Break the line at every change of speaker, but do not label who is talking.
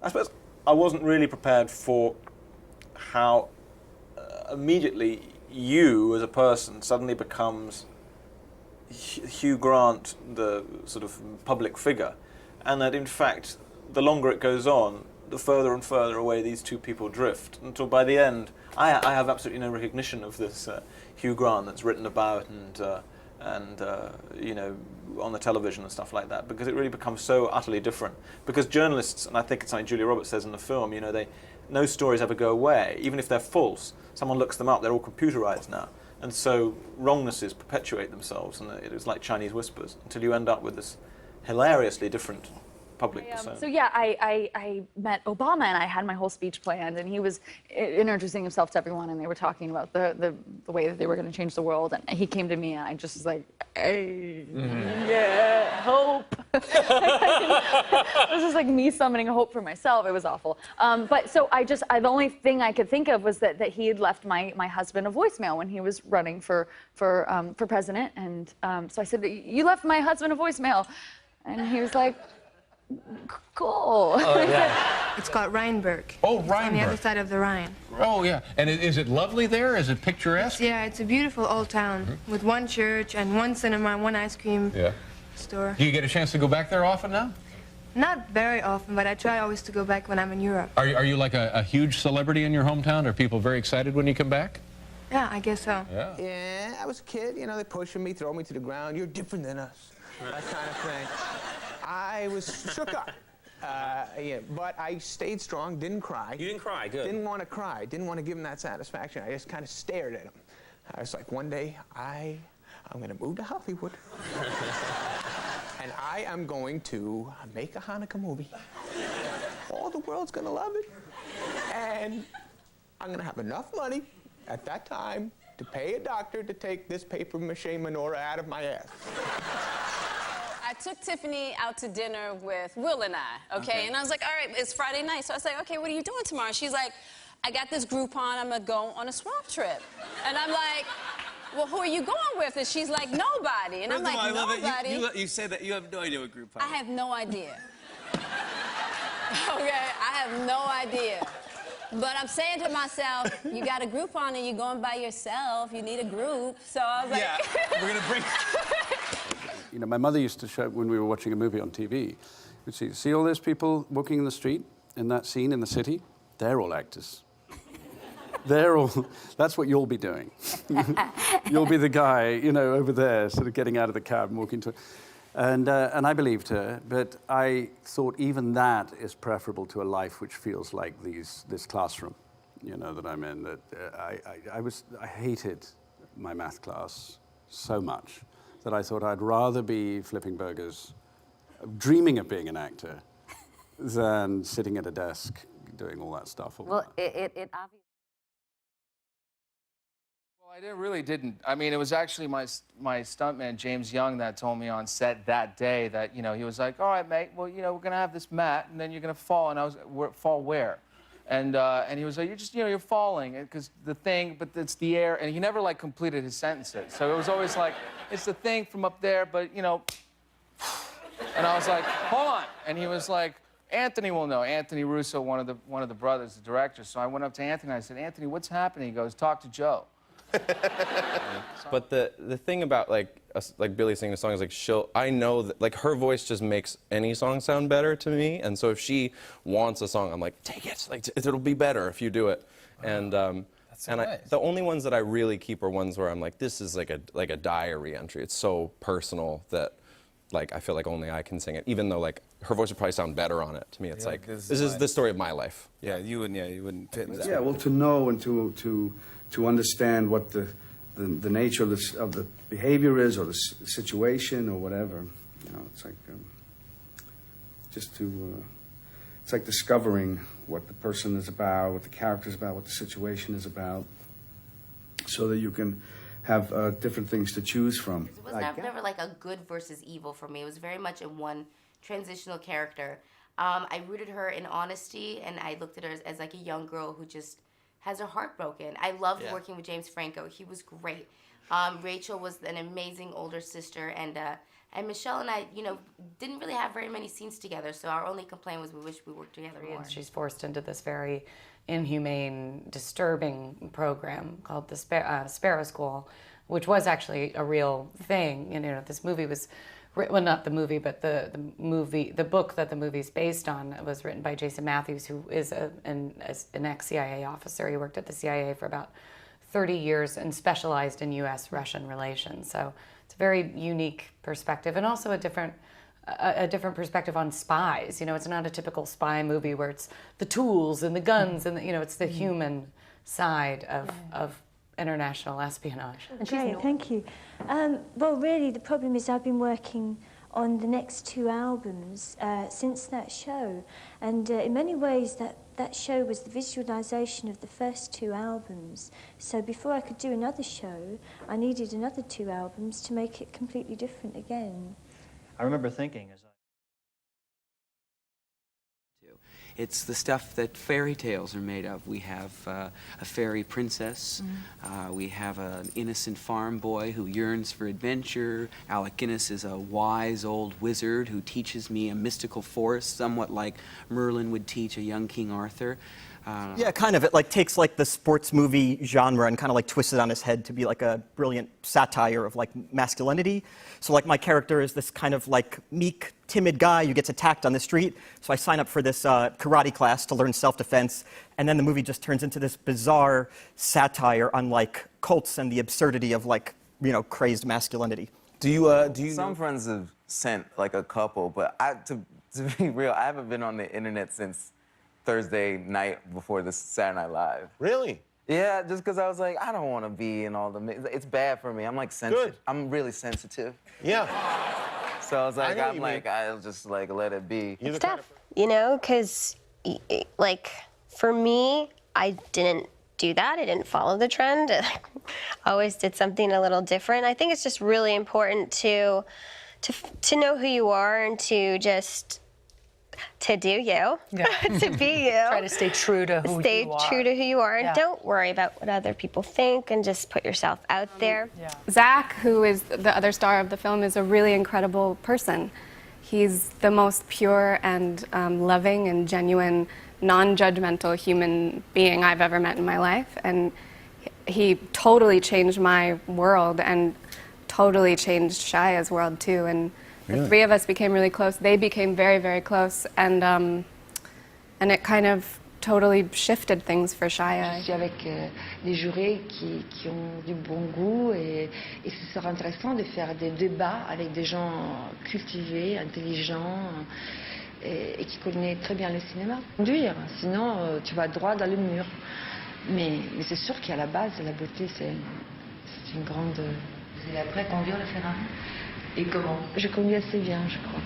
I suppose I wasn't really prepared for how immediately you, as a person, suddenly becomes Hugh Grant, the sort of public figure, and that in fact, the longer it goes on, the further and further away these two people drift, until by the end, I have absolutely no recognition of this Hugh Grant that's written about and you know, on the television and stuff like that, because it really becomes so utterly different. Because journalists, and I think it's like Julia Roberts says in the film, you know, no stories ever go away, even if they're false. Someone looks them up; they're all computerized now, and so wrongnesses perpetuate themselves, and it's like Chinese whispers until you end up with this hilariously different public persona.
So yeah, I met Obama and I had my whole speech planned, and he was introducing himself to everyone, and they were talking about the way that they were going to change the world, and he came to me and I just was like, hey, yeah, hope. It was just like me summoning hope for myself. It was awful. But so the only thing I could think of was that he had left my husband a voicemail when he was running for president, and so I said, you left my husband a voicemail, and he was like, cool.
Oh, yeah.
It's called Rheinberg.
Oh,
It's
Rheinberg.
on the other side of the Rhine.
Oh, yeah. And is it lovely there? Is it picturesque?
Yeah, it's a beautiful old town with one church and one cinema, one ice cream store.
Do you get a chance to go back there often now?
Not very often, but I try always to go back when I'm in Europe.
Are you like a huge celebrity in your hometown? Are people very excited when you come back?
Yeah, I guess so.
Yeah.
Yeah, I was a kid, you know, they're pushing me, throwing me to the ground. You're different than us. That kind of thing. I was shook up. Yeah, but I stayed strong, didn't cry.
You didn't cry, good.
Didn't want to cry, didn't want to give him that satisfaction. I just kind of stared at him. I was like, one day, I'm going to move to Hollywood. And I am going to make a Hanukkah movie. All the world's going to love it. And I'm going to have enough money at that time to pay a doctor to take this paper-mache menorah out of my ass.
I took Tiffany out to dinner with Will and I, okay? And I was like, all right, it's Friday night. So I was like, okay, what are you doing tomorrow? She's like, I got this Groupon, I'm gonna go on a swamp trip. And I'm like, well, who are you going with? And she's like, nobody. And I'm like, nobody?
You said that you have no idea what Groupon is.
I have no idea. Okay, I have no idea. But I'm saying to myself, you got a Groupon and you're going by yourself, you need a group. So I was like...
Yeah, we're gonna bring...
You know, my mother used to show, when we were watching a movie on TV, we'd see all those people walking in the street in that scene in the city? They're all actors. They're all, that's what you'll be doing. You'll be the guy, you know, over there, sort of getting out of the cab and walking to... And I believed her, but I thought even that is preferable to a life which feels like this classroom, you know, that I'm in. That I hated my math class so much that I thought I'd rather be flipping burgers, dreaming of being an actor, than sitting at a desk doing all that stuff.
Well, it obviously...
Well, I really didn't. I mean, it was actually my stuntman, James Young, that told me on set that day that, you know, he was like, all right, mate, well, you know, we're going to have this mat, and then you're going to fall. And I was, fall where? And he was like, you're just, you know, you're falling, because the thing, but it's the air. And he never, like, completed his sentences. So it was always like, it's the thing from up there, but, you know. And I was like, hold on. And he was like, Anthony will know. Anthony Russo, one of the brothers, the director. So I went up to Anthony, and I said, Anthony, what's happening? He goes, talk to Joe.
But the thing about like Billie singing the song is like I know that like her voice just makes any song sound better to me, and so if she wants a song, I'm like, take it, like it'll be better if you do it. And the only ones that I really keep are ones where I'm like, this is like a diary entry. It's so personal that like I feel like only I can sing it, even though like her voice would probably sound better on it. To me, it's like this is the story of my life.
Yeah, you wouldn't fit in that.
Yeah, well, to know and to understand what the nature of the behavior is, or the situation, or whatever. You know, it's like it's like discovering what the person is about, what the character is about, what the situation is about, so that you can have different things to choose from.
It was never like a good versus evil for me. It was very much in one transitional character. I rooted her in honesty, and I looked at her as like a young girl who just has her heart broken. I loved working with James Franco. He was great. Rachel was an amazing older sister, and And Michelle and I, you know, didn't really have very many scenes together, so our only complaint was we wish we worked together more.
She's forced into this very inhumane, disturbing program called the Sparrow School, which was actually a real thing. You know, this movie was, well, not the movie, but the book that the movie's based on was written by Jason Matthews, who is an ex-CIA officer. He worked at the CIA for about 30 years and specialized in U.S.-Russian relations. So it's a very unique perspective, and also a different perspective on spies. You know, it's not a typical spy movie where it's the tools and the guns and you know, it's the human side of international espionage.
Great, thank you. Well, really, the problem is I've been working on the next 2 albums since that show, and in many ways that show was the visualization of the first 2 albums. So before I could do another show, I needed another 2 albums to make it completely different again.
I remember thinking as
it's the stuff that fairy tales are made of. We have a fairy princess. We have an innocent farm boy who yearns for adventure. Alec Guinness is a wise old wizard who teaches me a mystical forest, somewhat like Merlin would teach a young King Arthur.
Yeah, kind of. It like takes like the sports movie genre and kind of like twists it on his head to be like a brilliant satire of like masculinity. So like my character is this kind of like meek, timid guy who gets attacked on the street. So I sign up for this karate class to learn self-defense, and then the movie just turns into this bizarre satire on like cults and the absurdity of like, you know, crazed masculinity.
Do you Some friends have sent like a couple, but to be real, I haven't been on the internet since Thursday night before the Saturday Night Live.
Really?
Yeah, just because I was like, I don't want to be in all the... It's bad for me. I'm like sensitive. I'm really sensitive.
Yeah.
So I was like, I'll just like let it be.
It's tough, you know, because like for me, I didn't do that. I didn't follow the trend. I always did something a little different. I think it's just really important to know who you are and to just... to do you, to be you.
Try to stay true to who you are.
Stay true to who you are, and don't worry about what other people think, and just put yourself out there.
Zach, who is the other star of the film, is a really incredible person. He's the most pure and loving and genuine, non-judgmental human being I've ever met in my life, and he totally changed my world and totally changed Shaya's world too. And the 3 of us became really close. They became very, very close, and it kind of totally shifted things for Shaya.
Je suis avec des jurés qui ont du bon goût et ce sera intéressant de faire des débats avec des gens cultivés, intelligents et qui connaissent très bien le cinéma. Conduire, sinon tu vas droit dans le mur. Mais c'est sûr qu'à la base, la beauté, c'est une grande... Vous allez après conduire le Ferrari? Et comment? Je conduis assez bien, je crois.